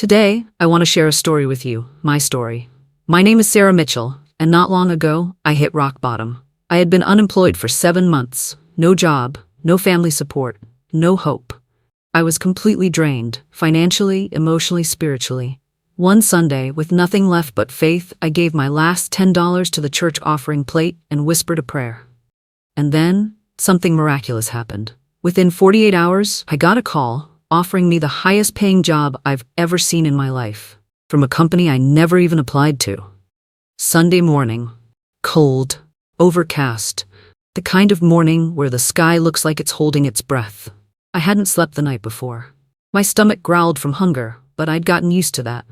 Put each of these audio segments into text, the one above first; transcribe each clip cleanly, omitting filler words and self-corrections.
Today, I want to share a story with you, my story. My name is Sarah Mitchell, and not long ago, I hit rock bottom. I had been unemployed for 7 months, no job, no family support, no hope. I was completely drained, financially, emotionally, spiritually. One Sunday, with nothing left but faith, I gave my last $10 to the church offering plate and whispered a prayer. And then, something miraculous happened. Within 48 hours, I got a call offering me the highest paying job I've ever seen in my life, from a company I never even applied to. Sunday morning. Cold. Overcast. The kind of morning where the sky looks like it's holding its breath. I hadn't slept the night before. My stomach growled from hunger, but I'd gotten used to that.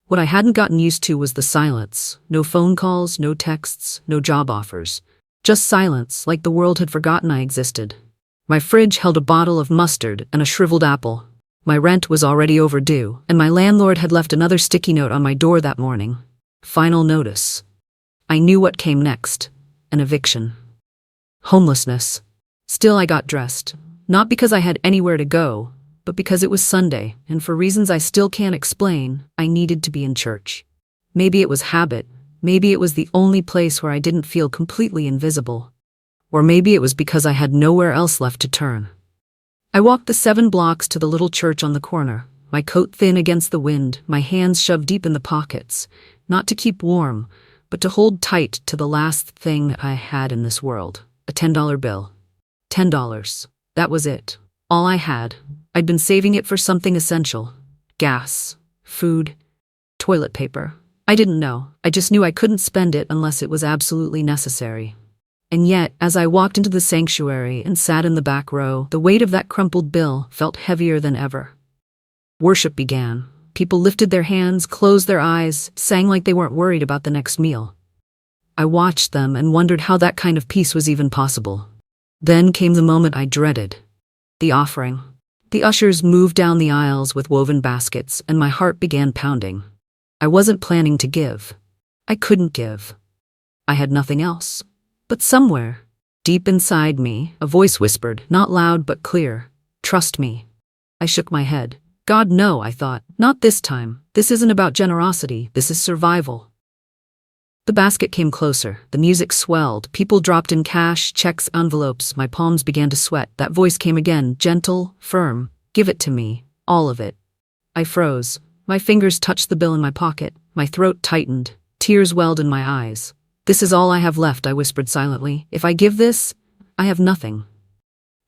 What I hadn't gotten used to was the silence. No phone calls, no texts, no job offers. Just silence, like the world had forgotten I existed. My fridge held a bottle of mustard and a shriveled apple. My rent was already overdue, and my landlord had left another sticky note on my door that morning. Final notice. I knew what came next. An eviction. Homelessness. Still, I got dressed. Not because I had anywhere to go, but because it was Sunday, and for reasons I still can't explain, I needed to be in church. Maybe it was habit. Maybe it was the only place where I didn't feel completely invisible. Or maybe it was because I had nowhere else left to turn. I walked the 7 blocks to the little church on the corner, my coat thin against the wind, my hands shoved deep in the pockets, not to keep warm, but to hold tight to the last thing I had in this world, a $10 bill. $10. That was it. All I had. I'd been saving it for something essential. Gas, food, toilet paper. I didn't know. I just knew I couldn't spend it unless it was absolutely necessary. And yet, as I walked into the sanctuary and sat in the back row, the weight of that crumpled bill felt heavier than ever. Worship began. People lifted their hands, closed their eyes, sang like they weren't worried about the next meal. I watched them and wondered how that kind of peace was even possible. Then came the moment I dreaded. The offering. The ushers moved down the aisles with woven baskets, and my heart began pounding. I wasn't planning to give. I couldn't give. I had nothing else. But somewhere, deep inside me, a voice whispered, not loud but clear, "Trust me." I shook my head. God, no, I thought. Not this time. This isn't about generosity. This is survival. The basket came closer. The music swelled. People dropped in cash, checks, envelopes. My palms began to sweat. That voice came again, gentle, firm. "Give it to me. All of it." I froze. My fingers touched the bill in my pocket. My throat tightened. Tears welled in my eyes. "This is all I have left," I whispered silently. "If I give this, I have nothing."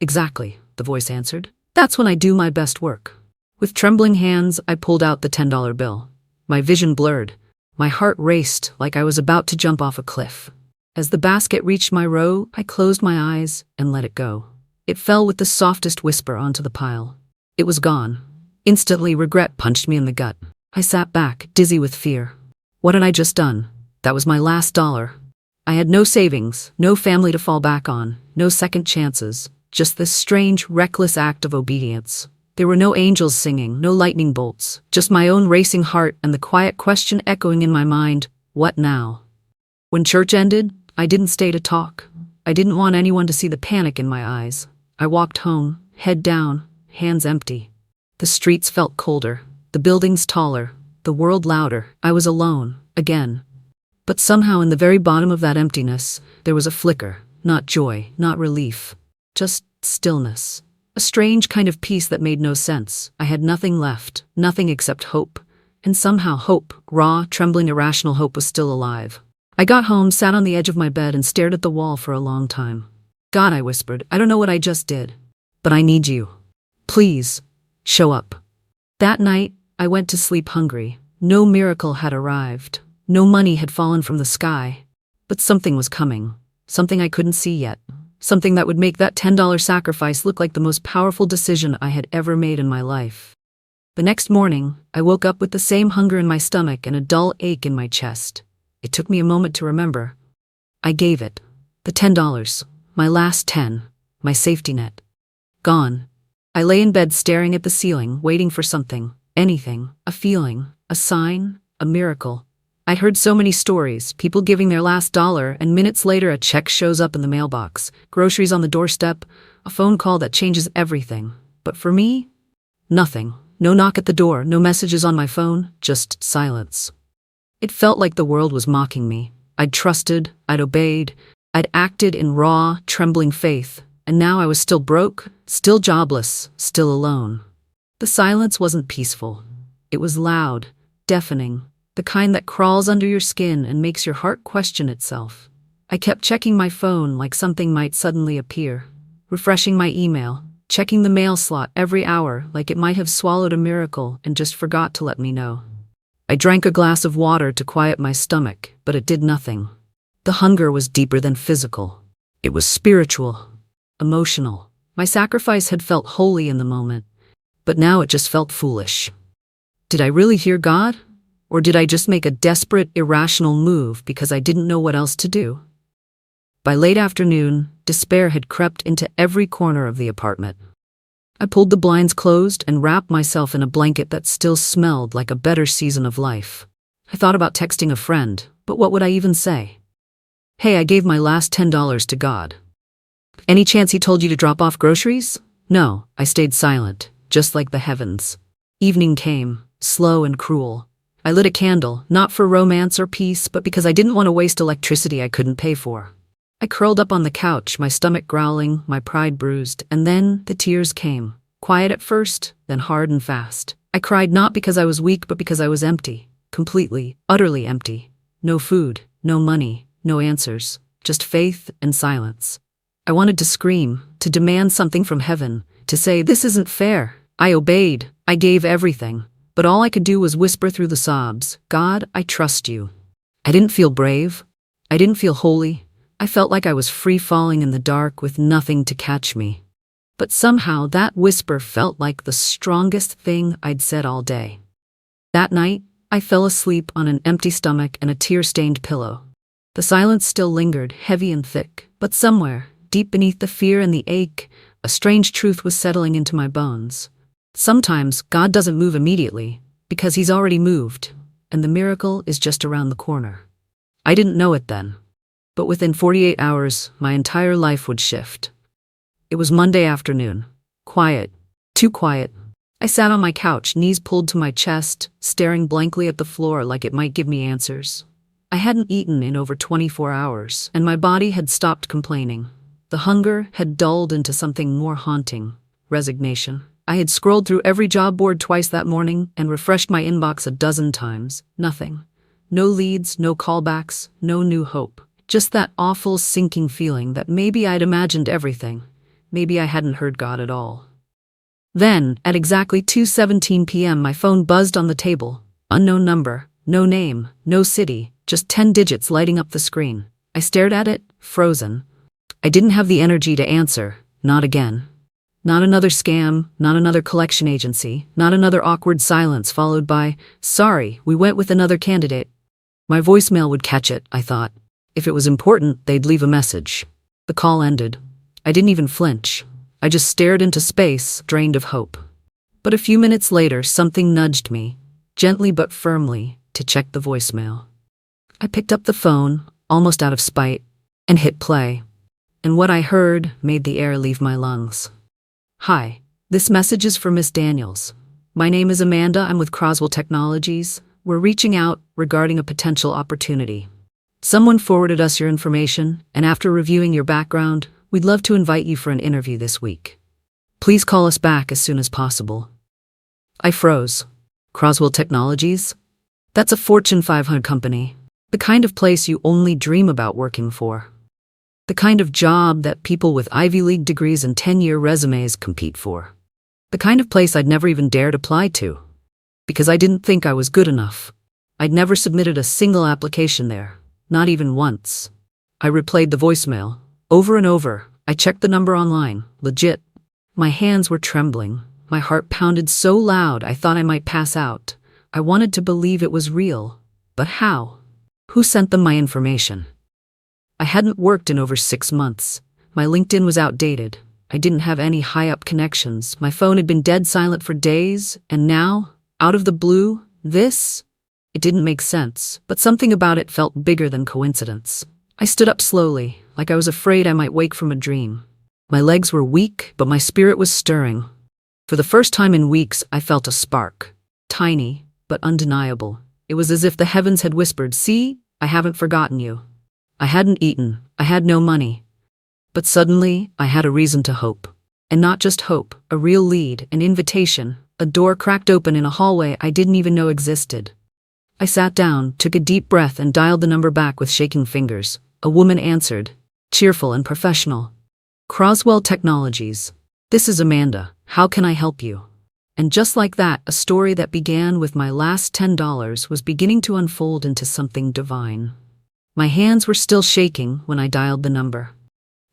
"Exactly," the voice answered. "That's when I do my best work." With trembling hands, I pulled out the $10 bill. My vision blurred. My heart raced like I was about to jump off a cliff. As the basket reached my row, I closed my eyes and let it go. It fell with the softest whisper onto the pile. It was gone. Instantly, regret punched me in the gut. I sat back, dizzy with fear. What had I just done? That was my last dollar. I had no savings, no family to fall back on, no second chances, just this strange, reckless act of obedience. There were no angels singing, no lightning bolts, just my own racing heart and the quiet question echoing in my mind, what now? When church ended, I didn't stay to talk. I didn't want anyone to see the panic in my eyes. I walked home, head down, hands empty. The streets felt colder, the buildings taller, the world louder. I was alone, again. But somehow in the very bottom of that emptiness, there was a flicker, not joy, not relief, just stillness. A strange kind of peace that made no sense. I had nothing left, nothing except hope. And somehow hope, raw, trembling, irrational hope, was still alive. I got home, sat on the edge of my bed, and stared at the wall for a long time. "God," I whispered, "I don't know what I just did, but I need you. Please, show up." That night, I went to sleep hungry. No miracle had arrived. No money had fallen from the sky. But something was coming. Something I couldn't see yet. Something that would make that $10 sacrifice look like the most powerful decision I had ever made in my life. The next morning, I woke up with the same hunger in my stomach and a dull ache in my chest. It took me a moment to remember. I gave it. The $10. My last 10. My safety net. Gone. I lay in bed staring at the ceiling, waiting for something. Anything. A feeling. A sign. A miracle. I'd heard so many stories, people giving their last dollar, and minutes later a check shows up in the mailbox, groceries on the doorstep, a phone call that changes everything. But for me, nothing. No knock at the door, no messages on my phone, just silence. It felt like the world was mocking me. I'd trusted, I'd obeyed, I'd acted in raw, trembling faith, and now I was still broke, still jobless, still alone. The silence wasn't peaceful. It was loud, deafening, the kind that crawls under your skin and makes your heart question itself. I kept checking my phone like something might suddenly appear, refreshing my email, checking the mail slot every hour like it might have swallowed a miracle and just forgot to let me know. I drank a glass of water to quiet my stomach, but it did nothing. The hunger was deeper than physical. It was spiritual, emotional. My sacrifice had felt holy in the moment, but now it just felt foolish. Did I really hear God? Or did I just make a desperate, irrational move because I didn't know what else to do? By late afternoon, despair had crept into every corner of the apartment. I pulled the blinds closed and wrapped myself in a blanket that still smelled like a better season of life. I thought about texting a friend, but what would I even say? Hey, I gave my last $10 to God. Any chance he told you to drop off groceries? No, I stayed silent, just like the heavens. Evening came, slow and cruel. I lit a candle, not for romance or peace, but because I didn't want to waste electricity I couldn't pay for. I curled up on the couch, my stomach growling, my pride bruised, and then the tears came. Quiet at first, then hard and fast. I cried not because I was weak, but because I was empty. Completely, utterly empty. No food, no money, no answers, just faith and silence. I wanted to scream, to demand something from heaven, to say, this isn't fair. I obeyed, I gave everything, but all I could do was whisper through the sobs, God, I trust you. I didn't feel brave. I didn't feel holy. I felt like I was free falling in the dark with nothing to catch me. But somehow that whisper felt like the strongest thing I'd said all day. That night, I fell asleep on an empty stomach and a tear-stained pillow. The silence still lingered, heavy and thick, but somewhere, deep beneath the fear and the ache, a strange truth was settling into my bones. Sometimes God doesn't move immediately, because he's already moved, and the miracle is just around the corner. I didn't know it then. But within 48 hours, my entire life would shift. It was Monday afternoon. Quiet. Too quiet. I sat on my couch, knees pulled to my chest, staring blankly at the floor like it might give me answers. I hadn't eaten in over 24 hours, and my body had stopped complaining. The hunger had dulled into something more haunting, resignation. I had scrolled through every job board twice that morning and refreshed my inbox a dozen times. Nothing. No leads, no callbacks, no new hope. Just that awful sinking feeling that maybe I'd imagined everything. Maybe I hadn't heard God at all. Then, at exactly 2:17 p.m., my phone buzzed on the table. Unknown number, no name, no city, just 10 digits lighting up the screen. I stared at it, frozen. I didn't have the energy to answer, not again. Not another scam, not another collection agency, not another awkward silence followed by, sorry, we went with another candidate. My voicemail would catch it, I thought. If it was important, they'd leave a message. The call ended. I didn't even flinch. I just stared into space, drained of hope. But a few minutes later, something nudged me, gently but firmly, to check the voicemail. I picked up the phone, almost out of spite, and hit play. And what I heard made the air leave my lungs. Hi, this message is for Miss Daniels. My name is Amanda. I'm with Croswell Technologies. We're reaching out regarding a potential opportunity. Someone forwarded us your information, and after reviewing your background, we'd love to invite you for an interview this week. Please call us back as soon as possible. I froze. Croswell Technologies? That's a Fortune 500 company. The kind of place you only dream about working for. The kind of job that people with Ivy League degrees and 10-year resumes compete for. The kind of place I'd never even dared apply to. Because I didn't think I was good enough. I'd never submitted a single application there. Not even once. I replayed the voicemail. Over and over. I checked the number online. Legit. My hands were trembling. My heart pounded so loud I thought I might pass out. I wanted to believe it was real. But how? Who sent them my information? I hadn't worked in over 6 months. My LinkedIn was outdated. I didn't have any high-up connections. My phone had been dead silent for days. And now, out of the blue, this? It didn't make sense, but something about it felt bigger than coincidence. I stood up slowly, like I was afraid I might wake from a dream. My legs were weak, but my spirit was stirring. For the first time in weeks, I felt a spark. Tiny, but undeniable. It was as if the heavens had whispered, "See, I haven't forgotten you." I hadn't eaten. I had no money. But suddenly, I had a reason to hope. And not just hope, a real lead, an invitation, a door cracked open in a hallway I didn't even know existed. I sat down, took a deep breath, and dialed the number back with shaking fingers. A woman answered, cheerful and professional. "Croswell Technologies. This is Amanda. How can I help you?" And just like that, a story that began with my last $10 was beginning to unfold into something divine. My hands were still shaking when I dialed the number.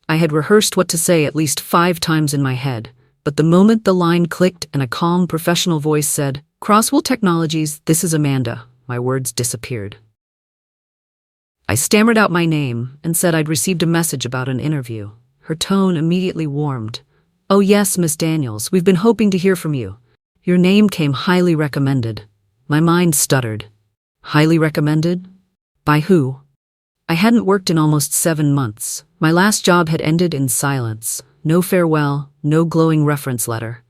I had rehearsed what to say at least 5 times in my head, but the moment the line clicked and a calm, professional voice said, "Croswell Technologies, this is Amanda," my words disappeared. I stammered out my name and said I'd received a message about an interview. Her tone immediately warmed. "Oh yes, Miss Daniels, we've been hoping to hear from you. Your name came highly recommended." My mind stuttered. Highly recommended? By who? I hadn't worked in almost 7 months. My last job had ended in silence. No farewell, no glowing reference letter.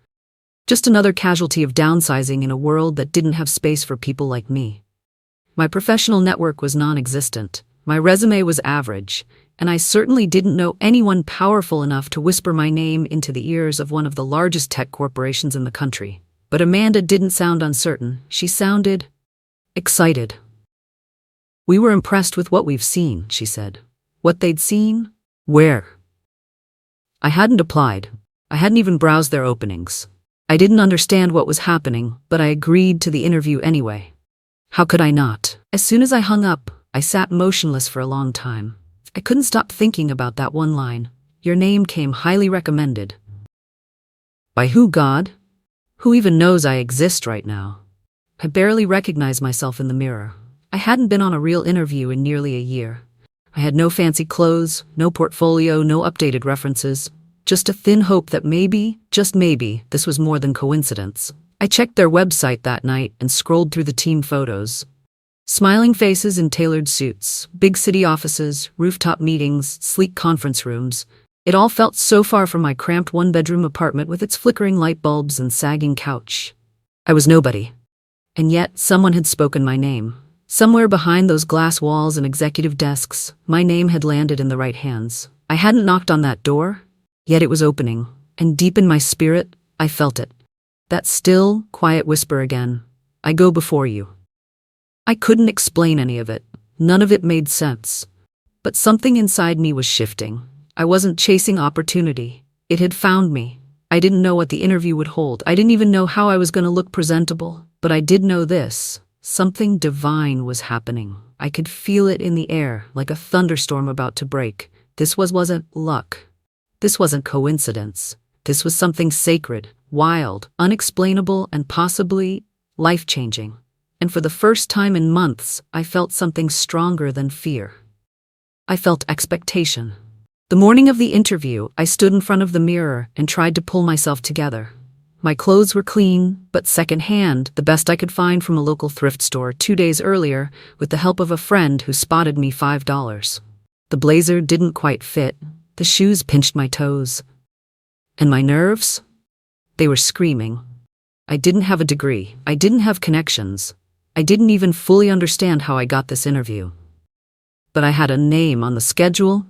Just another casualty of downsizing in a world that didn't have space for people like me. My professional network was non-existent. My resume was average, and I certainly didn't know anyone powerful enough to whisper my name into the ears of one of the largest tech corporations in the country. But Amanda didn't sound uncertain. She sounded excited. "We were impressed with what we've seen," she said. What they'd seen? Where? I hadn't applied. I hadn't even browsed their openings. I didn't understand what was happening, but I agreed to the interview anyway. How could I not? As soon as I hung up, I sat motionless for a long time. I couldn't stop thinking about that one line. Your name came highly recommended. By who, God? Who even knows I exist right now? I barely recognized myself in the mirror. I hadn't been on a real interview in nearly a year. I had no fancy clothes, no portfolio, no updated references. Just a thin hope that maybe, just maybe, this was more than coincidence. I checked their website that night and scrolled through the team photos. Smiling faces in tailored suits, big city offices, rooftop meetings, sleek conference rooms. It all felt so far from my cramped one-bedroom apartment with its flickering light bulbs and sagging couch. I was nobody. And yet, someone had spoken my name. Somewhere behind those glass walls and executive desks, my name had landed in the right hands. I hadn't knocked on that door, yet it was opening, and deep in my spirit, I felt it. That still, quiet whisper again. I go before you. I couldn't explain any of it. None of it made sense. But something inside me was shifting. I wasn't chasing opportunity. It had found me. I didn't know what the interview would hold. I didn't even know how I was going to look presentable. But I did know this. Something divine was happening. I could feel it in the air, like a thunderstorm about to break. This wasn't luck. This wasn't coincidence. This was something sacred, wild, unexplainable, and possibly life-changing. And for the first time in months, I felt something stronger than fear. I felt expectation. The morning of the interview, I stood in front of the mirror and tried to pull myself together. My clothes were clean, but second-hand, the best I could find from a local thrift store 2 days earlier, with the help of a friend who spotted me $5. The blazer didn't quite fit. The shoes pinched my toes. And my nerves? They were screaming. I didn't have a degree. I didn't have connections. I didn't even fully understand how I got this interview. But I had a name on the schedule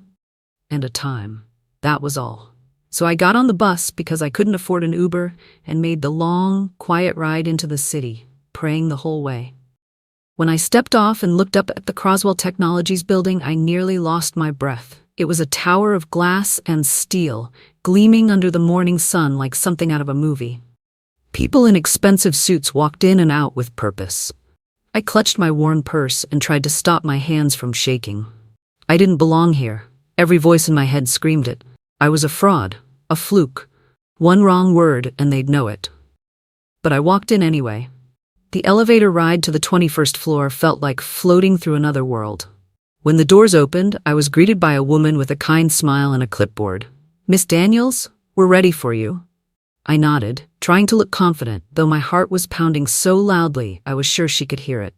and a time. That was all. So I got on the bus because I couldn't afford an Uber and made the long, quiet ride into the city, praying the whole way. When I stepped off and looked up at the Croswell Technologies building, I nearly lost my breath. It was a tower of glass and steel, gleaming under the morning sun like something out of a movie. People in expensive suits walked in and out with purpose. I clutched my worn purse and tried to stop my hands from shaking. I didn't belong here. Every voice in my head screamed it. I was a fraud, a fluke. One wrong word and they'd know it. But I walked in anyway. The elevator ride to the 21st floor felt like floating through another world. When the doors opened, I was greeted by a woman with a kind smile and a clipboard. "Miss Daniels, we're ready for you." I nodded, trying to look confident, though my heart was pounding so loudly I was sure she could hear it.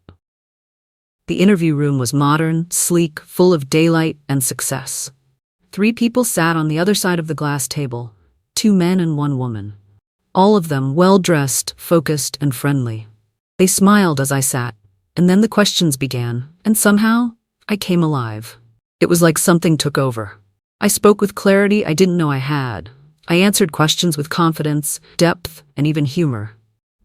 The interview room was modern, sleek, full of daylight and success. 3 people sat on the other side of the glass table, 2 men and 1 woman. All of them well-dressed, focused, and friendly. They smiled as I sat, and then the questions began, and somehow, I came alive. It was like something took over. I spoke with clarity I didn't know I had. I answered questions with confidence, depth, and even humor.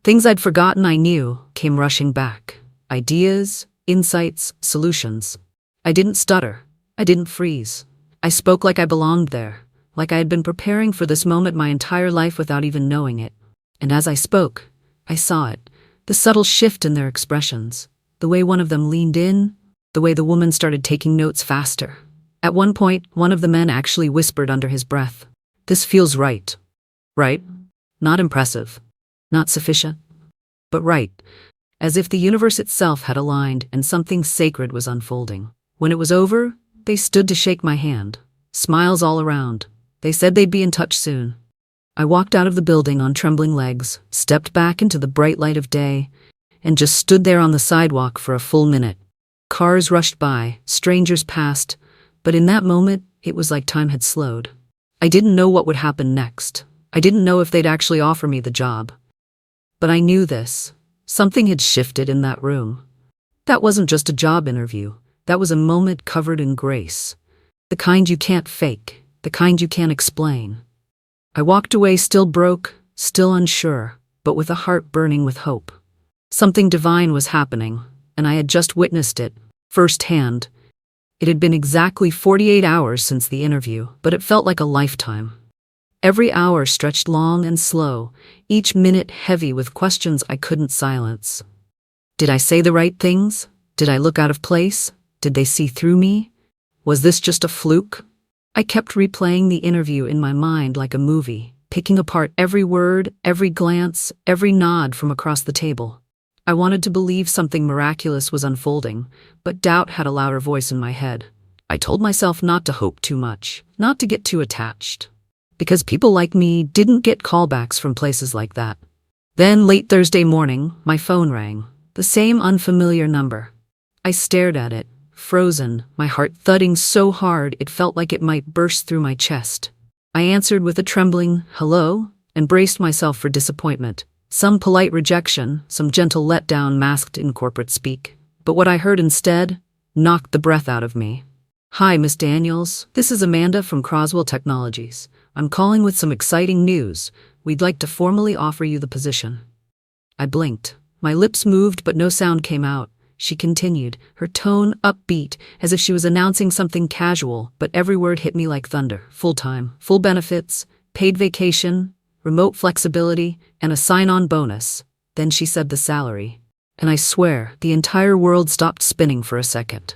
Things I'd forgotten I knew came rushing back. Ideas, insights, solutions. I didn't stutter. I didn't freeze. I spoke like I belonged there, like I had been preparing for this moment my entire life without even knowing it. And as I spoke, I saw it, the subtle shift in their expressions, the way one of them leaned in, the way the woman started taking notes faster. At one point, one of the men actually whispered under his breath, "This feels right." Right? Not impressive. Not sufficient. But right. As if the universe itself had aligned and something sacred was unfolding. When it was over, they stood to shake my hand. Smiles all around. They said they'd be in touch soon. I walked out of the building on trembling legs, stepped back into the bright light of day, and just stood there on the sidewalk for a full minute. Cars rushed by, strangers passed, but in that moment, it was like time had slowed. I didn't know what would happen next. I didn't know if they'd actually offer me the job. But I knew this. Something had shifted in that room. That wasn't just a job interview. That was a moment covered in grace. The kind you can't fake, the kind you can't explain. I walked away still broke, still unsure, but with a heart burning with hope. Something divine was happening, and I had just witnessed it, firsthand. It had been exactly 48 hours since the interview, but it felt like a lifetime. Every hour stretched long and slow, each minute heavy with questions I couldn't silence. Did I say the right things? Did I look out of place? Did they see through me? Was this just a fluke? I kept replaying the interview in my mind like a movie, picking apart every word, every glance, every nod from across the table. I wanted to believe something miraculous was unfolding, but doubt had a louder voice in my head. I told myself not to hope too much, not to get too attached. Because people like me didn't get callbacks from places like that. Then, late Thursday morning, my phone rang. The same unfamiliar number. I stared at it, frozen, my heart thudding so hard it felt like it might burst through my chest. I answered with a trembling hello and braced myself for disappointment. Some polite rejection, some gentle letdown masked in corporate speak. But what I heard instead knocked the breath out of me. "Hi, Miss Daniels. This is Amanda from Croswell Technologies. I'm calling with some exciting news. We'd like to formally offer you the position." I blinked. My lips moved, but no sound came out. She continued, her tone upbeat, as if she was announcing something casual, but every word hit me like thunder. Full-time, full benefits, paid vacation, remote flexibility, and a sign-on bonus. Then she said the salary. And I swear, the entire world stopped spinning for a second.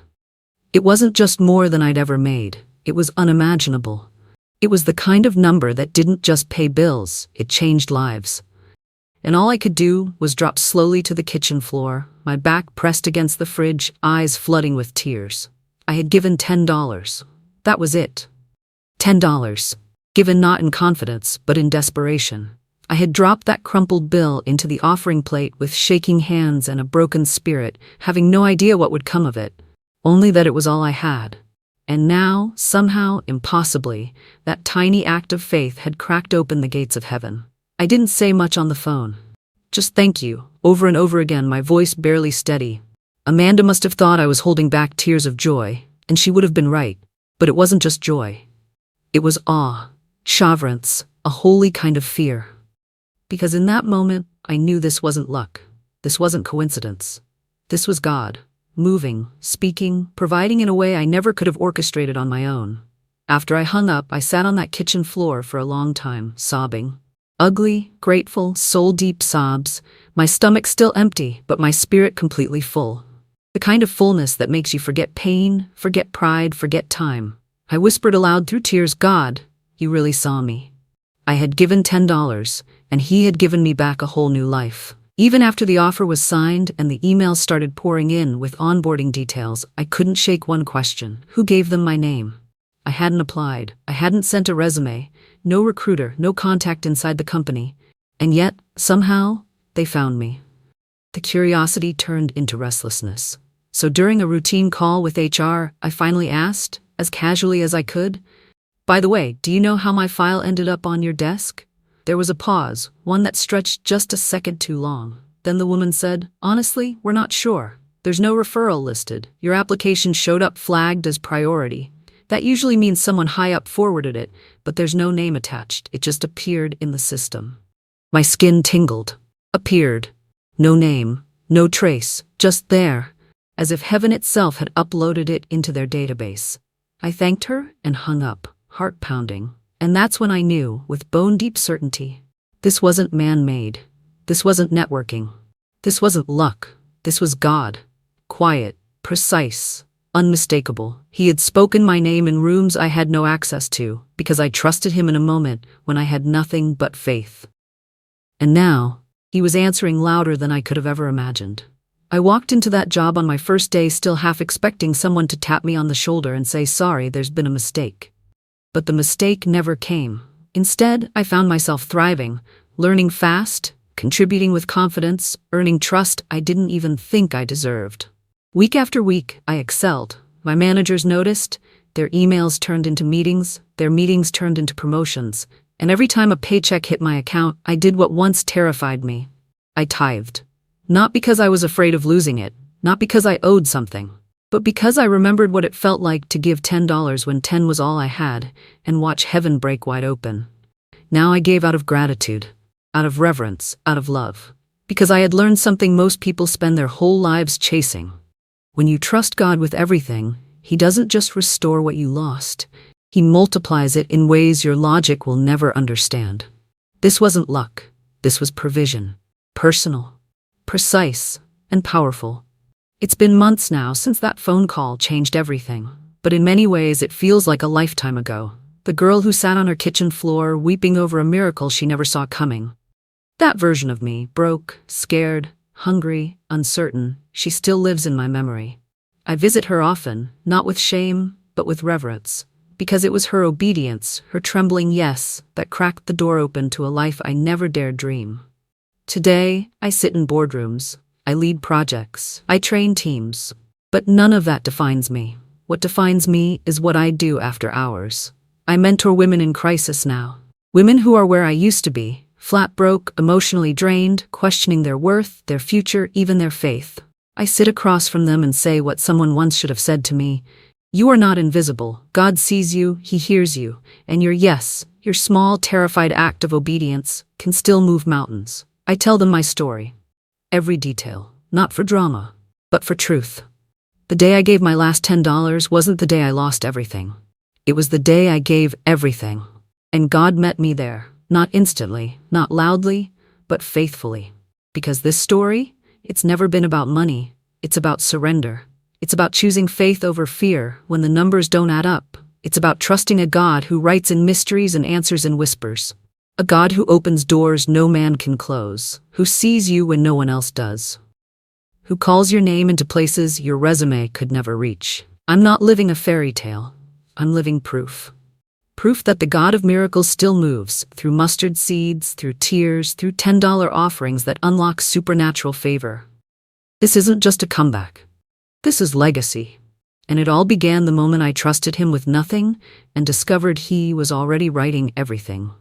It wasn't just more than I'd ever made. It was unimaginable. It was the kind of number that didn't just pay bills, it changed lives. And all I could do was drop slowly to the kitchen floor, my back pressed against the fridge, eyes flooding with tears. I had given $10. That was it. $10. Given not in confidence, but in desperation. I had dropped that crumpled bill into the offering plate with shaking hands and a broken spirit, having no idea what would come of it. Only that it was all I had. And now, somehow, impossibly, that tiny act of faith had cracked open the gates of heaven. I didn't say much on the phone. Just thank you, over and over again, my voice barely steady. Amanda must have thought I was holding back tears of joy, and she would have been right. But it wasn't just joy. It was awe, chavirance, a holy kind of fear. Because in that moment, I knew this wasn't luck. This wasn't coincidence. This was God. Moving, speaking, providing in a way I never could have orchestrated on my own. After I hung up, I sat on that kitchen floor for a long time, sobbing. Ugly, grateful, soul-deep sobs, my stomach still empty, but my spirit completely full. The kind of fullness that makes you forget pain, forget pride, forget time. I whispered aloud through tears, "God, you really saw me." I had given $10, and He had given me back a whole new life. Even after the offer was signed and the emails started pouring in with onboarding details, I couldn't shake one question. Who gave them my name? I hadn't applied. I hadn't sent a resume. No recruiter, no contact inside the company. And yet, somehow, they found me. The curiosity turned into restlessness. So during a routine call with HR, I finally asked, as casually as I could, "By the way, do you know how my file ended up on your desk?" There was a pause, one that stretched just a second too long. Then the woman said, "Honestly, we're not sure. There's no referral listed. Your application showed up flagged as priority. That usually means someone high up forwarded it, but there's no name attached. It just appeared in the system." My skin tingled. Appeared. No name, no trace, just there, as if heaven itself had uploaded it into their database. I thanked her and hung up, heart pounding. And that's when I knew, with bone-deep certainty, this wasn't man-made. This wasn't networking. This wasn't luck. This was God. Quiet, precise, unmistakable. He had spoken my name in rooms I had no access to, because I trusted him in a moment when I had nothing but faith. And now, he was answering louder than I could have ever imagined. I walked into that job on my first day still half expecting someone to tap me on the shoulder and say, "Sorry, there's been a mistake." But the mistake never came. Instead, I found myself thriving, learning fast, contributing with confidence, earning trust I didn't even think I deserved. Week after week, I excelled. My managers noticed. Their emails turned into meetings, their meetings turned into promotions, and every time a paycheck hit my account, I did what once terrified me. I tithed. Not because I was afraid of losing it, not because I owed something, but because I remembered what it felt like to give $10 when 10 was all I had, and watch heaven break wide open. Now I gave out of gratitude, out of reverence, out of love, because I had learned something most people spend their whole lives chasing. When you trust God with everything, He doesn't just restore what you lost, He multiplies it in ways your logic will never understand. This wasn't luck, this was provision, personal, precise, and powerful. It's been months now since that phone call changed everything, but in many ways it feels like a lifetime ago. The girl who sat on her kitchen floor weeping over a miracle she never saw coming. That version of me, broke, scared, hungry, uncertain, she still lives in my memory. I visit her often, not with shame, but with reverence, because it was her obedience, her trembling yes, that cracked the door open to a life I never dared dream. Today, I sit in boardrooms, I lead projects, I train teams, but none of that defines me. What defines me is what I do after hours. I mentor women in crisis now, women who are where I used to be, flat broke, emotionally drained, questioning their worth, their future, even their faith. I sit across from them and say what someone once should have said to me: "You are not invisible. God sees you, He hears you, and your yes, your small, terrified act of obedience, can still move mountains." I tell them my story. Every detail, not for drama, but for truth. The day I gave my last $10 wasn't the day I lost everything. It was the day I gave everything. And God met me there, not instantly, not loudly, but faithfully. Because this story, it's never been about money, it's about surrender. It's about choosing faith over fear when the numbers don't add up. It's about trusting a God who writes in mysteries and answers in whispers. A God who opens doors no man can close, who sees you when no one else does, who calls your name into places your resume could never reach. I'm not living a fairy tale. I'm living proof. Proof that the God of miracles still moves, through mustard seeds, through tears, through $10 offerings that unlock supernatural favor. This isn't just a comeback. This is legacy. And it all began the moment I trusted Him with nothing and discovered He was already writing everything.